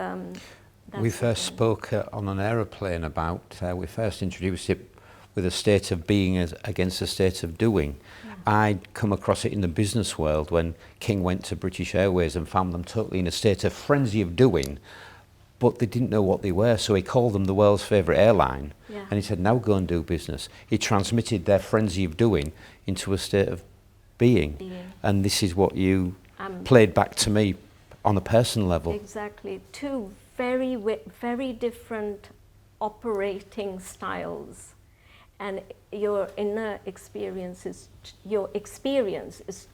we first spoke on an aeroplane about, we first introduced it with a state of being against a state of doing. Yeah. I'd come across it in the business world when King went to British Airways and found them totally in a state of frenzy of doing, but they didn't know what they were, so he called them the world's favourite airline. Yeah. And he said, now go and do business. He transmitted their frenzy of doing into a state of being. And this is what you played back to me on a personal level. Exactly. Two very different operating styles. And your inner experience is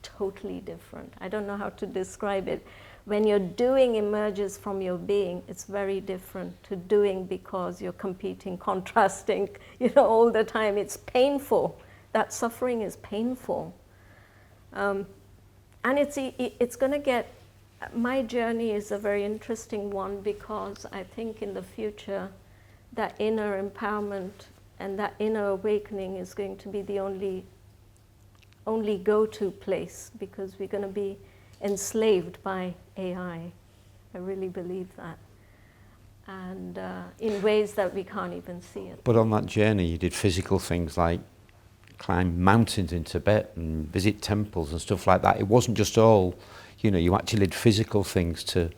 totally different. I don't know how to describe it. When your doing emerges from your being, it's very different to doing because you're competing, contrasting, all the time. It's painful. That suffering is painful. And it's going to get, my journey is a very interesting one because I think in the future that inner empowerment and that inner awakening is going to be the only go-to place, because we're going to be enslaved by AI. I really believe that. And in ways that we can't even see it. But on that journey you did physical things like climb mountains in Tibet and visit temples and stuff like that. It wasn't just all, you actually did physical things to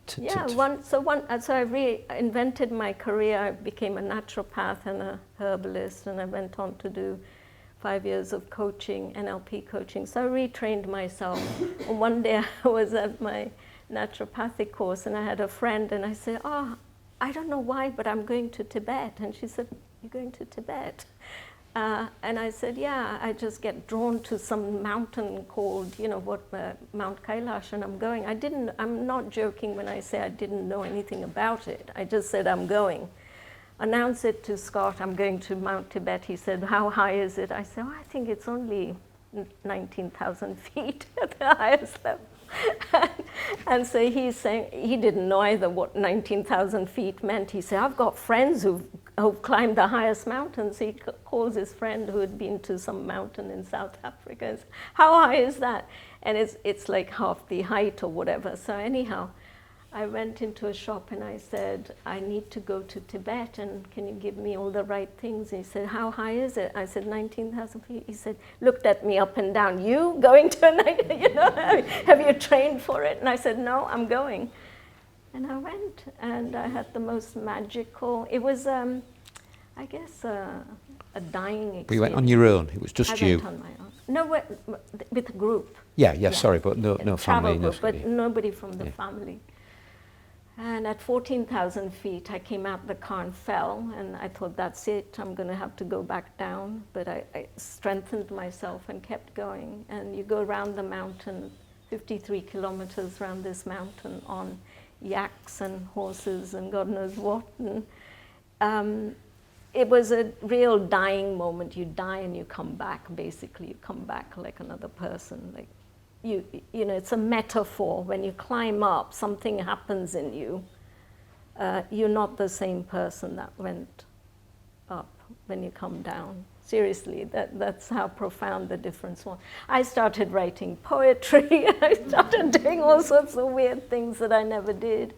so I reinvented my career. I became a naturopath and a herbalist, and I went on to do 5 years of coaching, NLP coaching. So I retrained myself. And one day I was at my naturopathic course and I had a friend and I said, I don't know why, but I'm going to Tibet. And she said, you're going to Tibet? And I said, yeah, I just get drawn to some mountain called, Mount Kailash, and I'm going. I'm not joking when I say I didn't know anything about it. I just said, I'm going. Announced it to Scott, I'm going to Mount Tibet. He said, how high is it? I said, I think it's only 19,000 feet at the highest level. And so he's saying, he didn't know either what 19,000 feet meant. He said, I've got friends who've climbed the highest mountains. He calls his friend who had been to some mountain in South Africa and says, how high is that? And it's like half the height or whatever. So anyhow, I went into a shop and I said, I need to go to Tibet, and can you give me all the right things? And he said, how high is it? I said, 19,000 feet. He said, looked at me up and down, you going to, have you trained for it? And I said, no, I'm going. And I went, and I had the most magical, it was, I guess, a dying experience. We went on your own, it was just you? I went on my own. No, with a group. Yeah, sorry, but no family. Group, but nobody from the family. And at 14,000 feet, I came out the car and fell, and I thought, that's it, I'm going to have to go back down. But I strengthened myself and kept going. And you go around the mountain, 53 kilometers around this mountain on yaks and horses and God knows what. And it was a real dying moment. You die and you come back, basically. You come back like another person. Like it's a metaphor. When you climb up, something happens in you. You're not the same person that went up when you come down. Seriously, that's how profound the difference was. I started writing poetry. I started doing all sorts of weird things that I never did.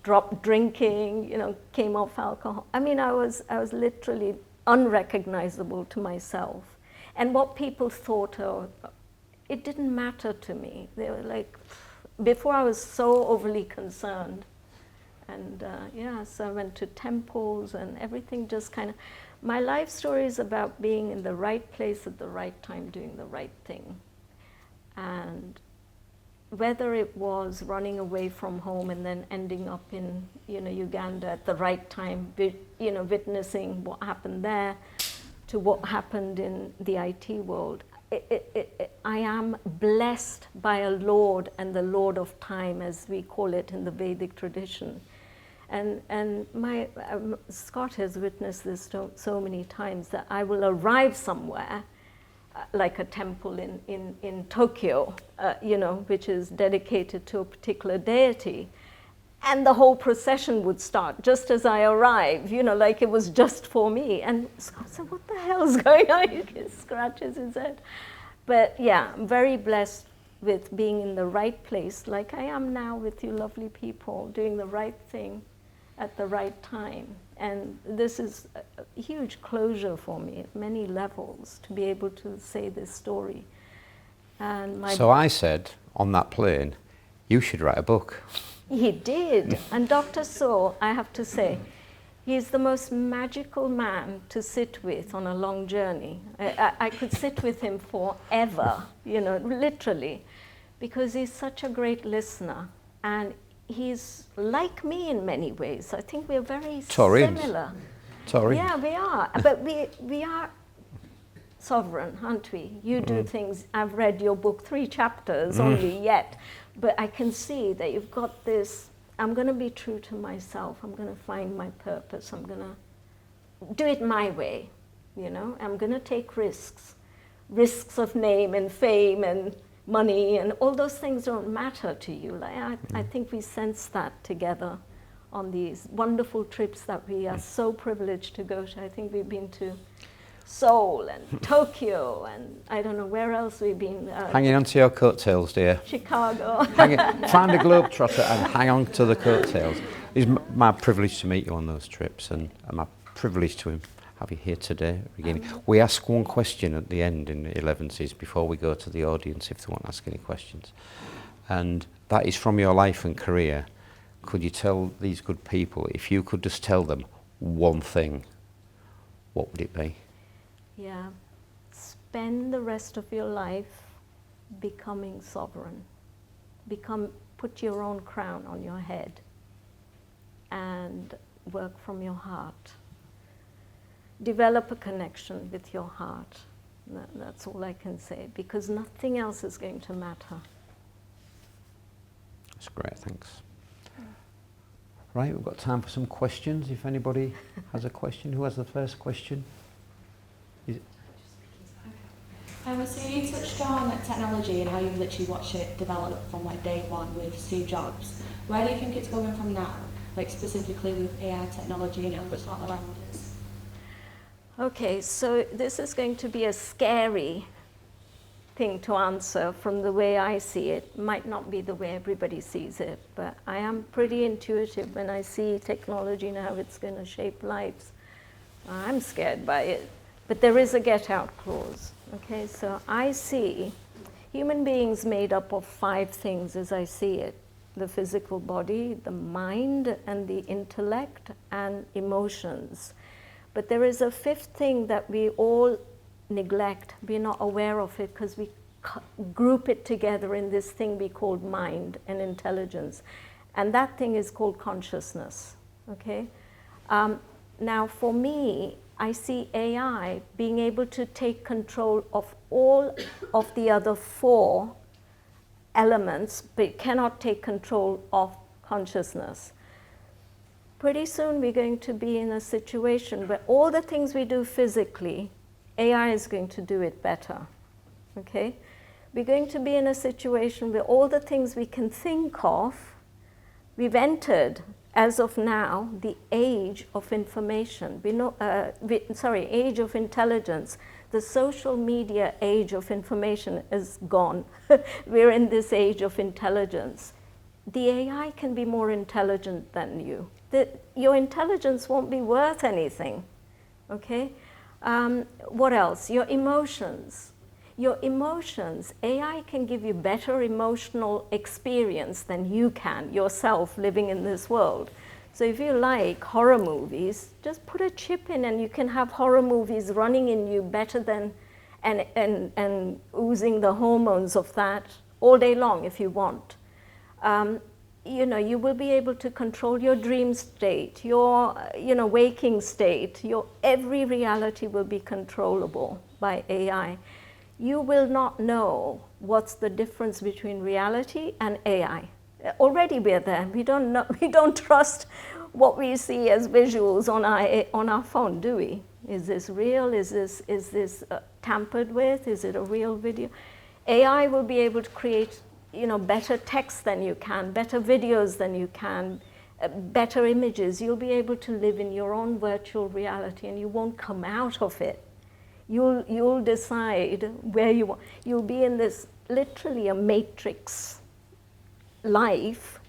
Dropped drinking, came off alcohol. I mean, I was literally unrecognizable to myself. And what people thought, it didn't matter to me. They were like, before I was so overly concerned. And so I went to temples and everything just kind of, my life story is about being in the right place at the right time, doing the right thing. And whether it was running away from home and then ending up in, Uganda at the right time, witnessing what happened there, to what happened in the IT world. I am blessed by a Lord, and the Lord of time, as we call it in the Vedic tradition. And Scott has witnessed this so many times, that I will arrive somewhere, like a temple in Tokyo, which is dedicated to a particular deity, and the whole procession would start just as I arrive, like it was just for me. And Scott said, "What the hell is going on?" He scratches his head. But yeah, I'm very blessed with being in the right place, like I am now with you lovely people, doing the right thing at the right time. And this is a huge closure for me at many levels, to be able to say this story. And so I said on that plane, you should write a book. He did. And Dr. Sewell, I have to say, he's the most magical man to sit with on a long journey. I could sit with him forever, literally, because he's such a great listener. And he's like me in many ways. I think we're very similar. Sorry. Yeah, we are. But we are sovereign, aren't we? You do things. I've read your book 3 chapters only yet, but I can see that you've got this. I'm going to be true to myself. I'm going to find my purpose. I'm going to do it my way. I'm going to take risks of name and fame and money, and all those things don't matter to you. I think we sense that together on these wonderful trips that we are so privileged to go to. I think we've been to Seoul and Tokyo, and I don't know where else we've been. Hanging on to your coattails, dear. Chicago. Find a globetrotter and hang on to the coattails. It's my privilege to meet you on those trips, and my privilege to have you here today, Ragini. We ask one question at the end in the Elevenses before we go to the audience if they want to ask any questions. And that is from your life and career. Could you tell these good people, if you could just tell them one thing, what would it be? Yeah. Spend the rest of your life becoming sovereign. Put your own crown on your head and work from your heart. Develop a connection with your heart. That's all I can say, because nothing else is going to matter. That's great, thanks. Right, we've got time for some questions. If anybody has a question, who has the first question? So you touched on technology and how you've literally watched it develop from day one with Steve Jobs. Where do you think it's going from now, specifically with AI technology and what's not around us? Okay, so this is going to be a scary thing to answer from the way I see it. Might not be the way everybody sees it, but I am pretty intuitive when I see technology and how it's going to shape lives. I'm scared by it, but there is a get-out clause. Okay, so I see human beings made up of 5 things as I see it: the physical body, the mind, and the intellect, and emotions. But there is a 5th thing that we all neglect. We're not aware of it because we group it together in this thing we call mind and intelligence. And that thing is called consciousness, okay? Now for me, I see AI being able to take control of all of the other 4 elements, but it cannot take control of consciousness. Pretty soon we're going to be in a situation where all the things we do physically, AI is going to do it better, okay? We're going to be in a situation where all the things we can think of, we've entered, as of now, the age of information. Age of intelligence. The social media age of information is gone. We're in this age of intelligence. The AI can be more intelligent than you. Your intelligence won't be worth anything, okay? What else? Your emotions. Your emotions, AI can give you better emotional experience than you can yourself living in this world. So if you like horror movies, just put a chip in and you can have horror movies running in you better than, and oozing the hormones of that all day long if you want. You will be able to control your dream state, your waking state. Every reality will be controllable by AI. You will not know what's the difference between reality and AI. Already we're there. We don't trust what we see as visuals on our phone, do we? Is this real? Is this tampered with? Is it a real video? AI will be able to create, better text than you can, better videos than you can, better images. You'll be able to live in your own virtual reality, and you won't come out of it. You'll decide where you want. You'll be in this literally a matrix life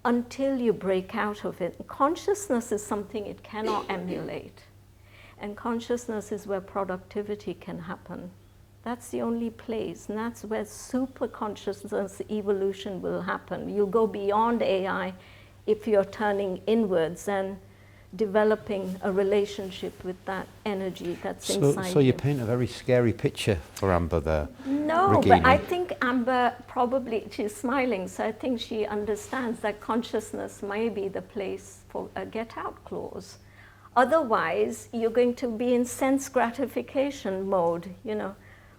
until you break out of it. Consciousness is something it cannot emulate. And consciousness is where productivity can happen. That's the only place, and that's where super consciousness evolution will happen. You'll go beyond AI if you're turning inwards and developing a relationship with that energy that's inside you. So you paint a very scary picture for Amber there. No, Ragini. but I think Amber probably, she's smiling, so I think she understands that consciousness may be the place for a get-out clause. Otherwise, you're going to be in sense gratification mode,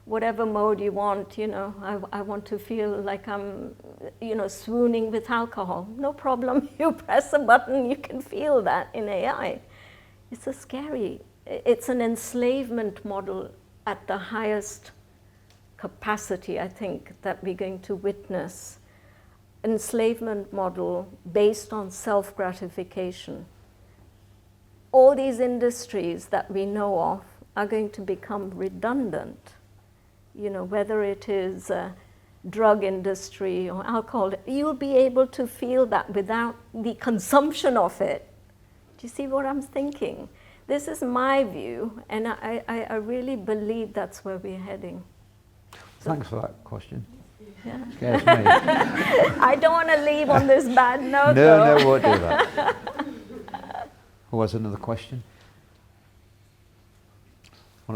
whatever mode you want, I want to feel like I'm, swooning with alcohol. No problem, you press a button, you can feel that in AI. It's it's an enslavement model at the highest capacity, I think, that we're going to witness. Enslavement model based on self-gratification. All these industries that we know of are going to become redundant. Whether it is drug industry or alcohol, you'll be able to feel that without the consumption of it. Do you see what I'm thinking? This is my view, and I really believe that's where we're heading. Thanks for that question. Yeah. Scares me. I don't want to leave on this bad note, No, we won't do that. Who has another question?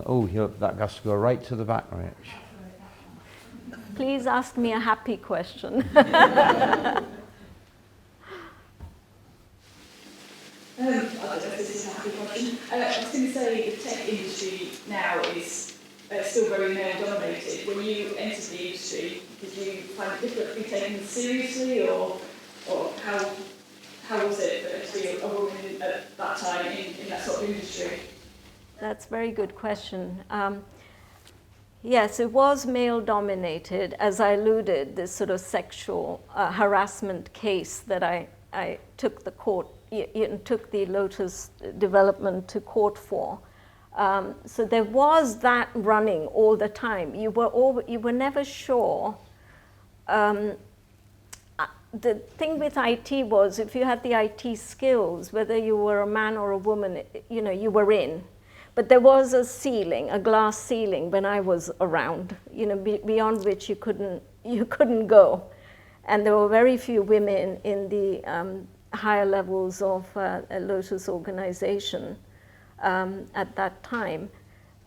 Oh, that has to go right to the back, right? Please ask me a happy question. I don't know if this is a happy question. I was going to say the tech industry now is still very male-dominated. When you entered the industry, did you find it difficult to be taken seriously, or how was it to be a woman at that time in that sort of industry? That's a very good question. Yes, it was male-dominated, as I alluded, this sort of sexual harassment case that I took the court, took the Lotus development to court for. So there was that running all the time. You were never sure. The thing with IT was, if you had the IT skills, whether you were a man or a woman, you were in. But there was a ceiling, a glass ceiling, when I was around, beyond which you couldn't go. And there were very few women in the higher levels of a Lotus organization at that time.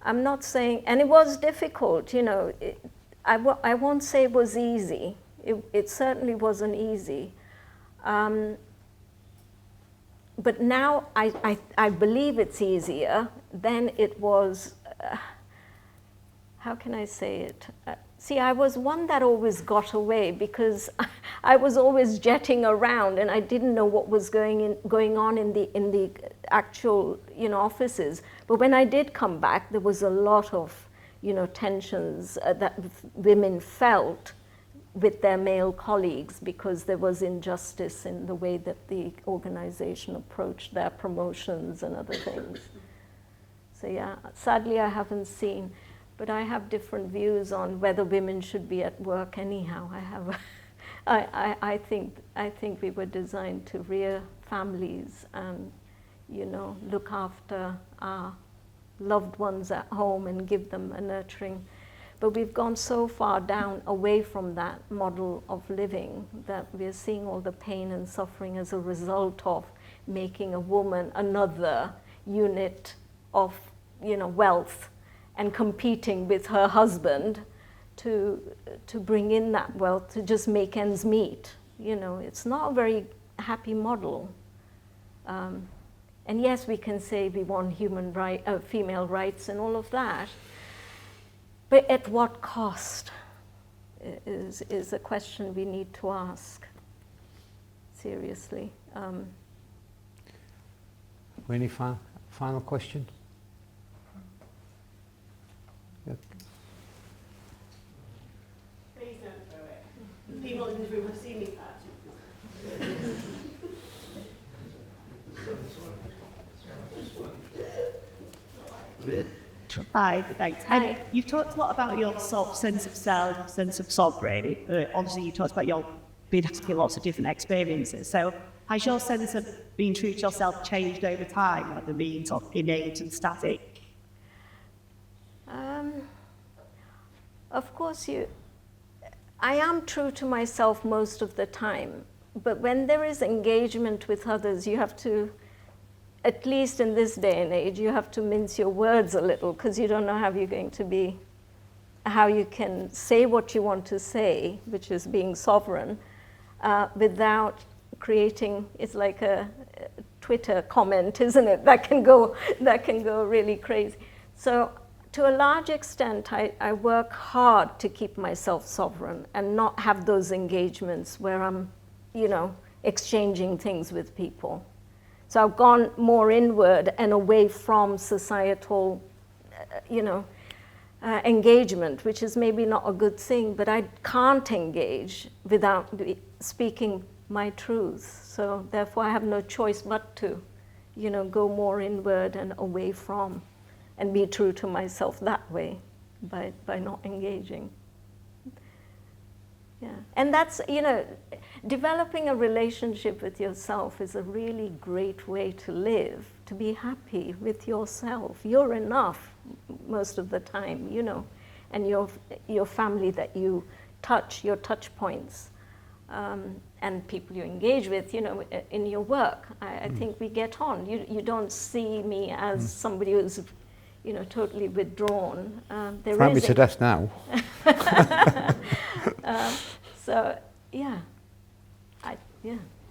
I'm not saying, and it was difficult, I won't say it was easy. It certainly wasn't easy. But now I believe it's easier than it was. How can I say it? See, I was one that always got away because I was always jetting around and I didn't know what was going on in the actual offices. But when I did come back, there was a lot of tensions that women felt with their male colleagues because there was injustice in the way that the organization approached their promotions and other things. So yeah, sadly I haven't seen, but I have different views on whether women should be at work anyhow. I think we were designed to rear families and look after our loved ones at home and give them a nurturing. But we've gone so far down away from that model of living that we're seeing all the pain and suffering as a result of making a woman another unit of wealth and competing with her husband to bring in that wealth to just make ends meet. It's not a very happy model. And yes, we can say we want female rights and all of that. But at what cost is a question we need to ask, seriously. Any final question? Yep. Please don't throw it. The people in the room have seen me practice. Hi, thanks. Hi. You've talked a lot about your sort of sense of self, sense of sovereignty. Obviously, you talked about your being having lots of different experiences. So, has your sense of being true to yourself changed over time, rather than being sort of innate and static? Of course, I am true to myself most of the time, but when there is engagement with others, you have to, at least in this day and age, you have to mince your words a little, because you don't know how you're going to be, how you can say what you want to say, which is being sovereign, without creating, it's like a Twitter comment, isn't it? That can go really crazy. So to a large extent, I work hard to keep myself sovereign and not have those engagements where I'm, exchanging things with people. So I've gone more inward and away from societal, engagement, which is maybe not a good thing, but I can't engage without speaking my truth. So therefore I have no choice but to, go more inward and away from, and be true to myself that way by not engaging. Yeah, and that's, developing a relationship with yourself is a really great way to live, to be happy with yourself. You're enough most of the time, and your family that you touch, your touch points, and people you engage with, in your work. I think we get on. You don't see me as somebody who's, totally withdrawn. Frighten me to death now. So, yeah.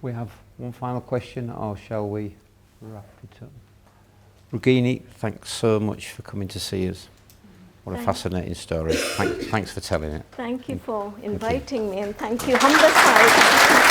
We have one final question, or shall we wrap it up? Ragini, thanks so much for coming to see us. What a fascinating story. Thanks for telling it. Thank you for inviting me, and thank you, Humber side.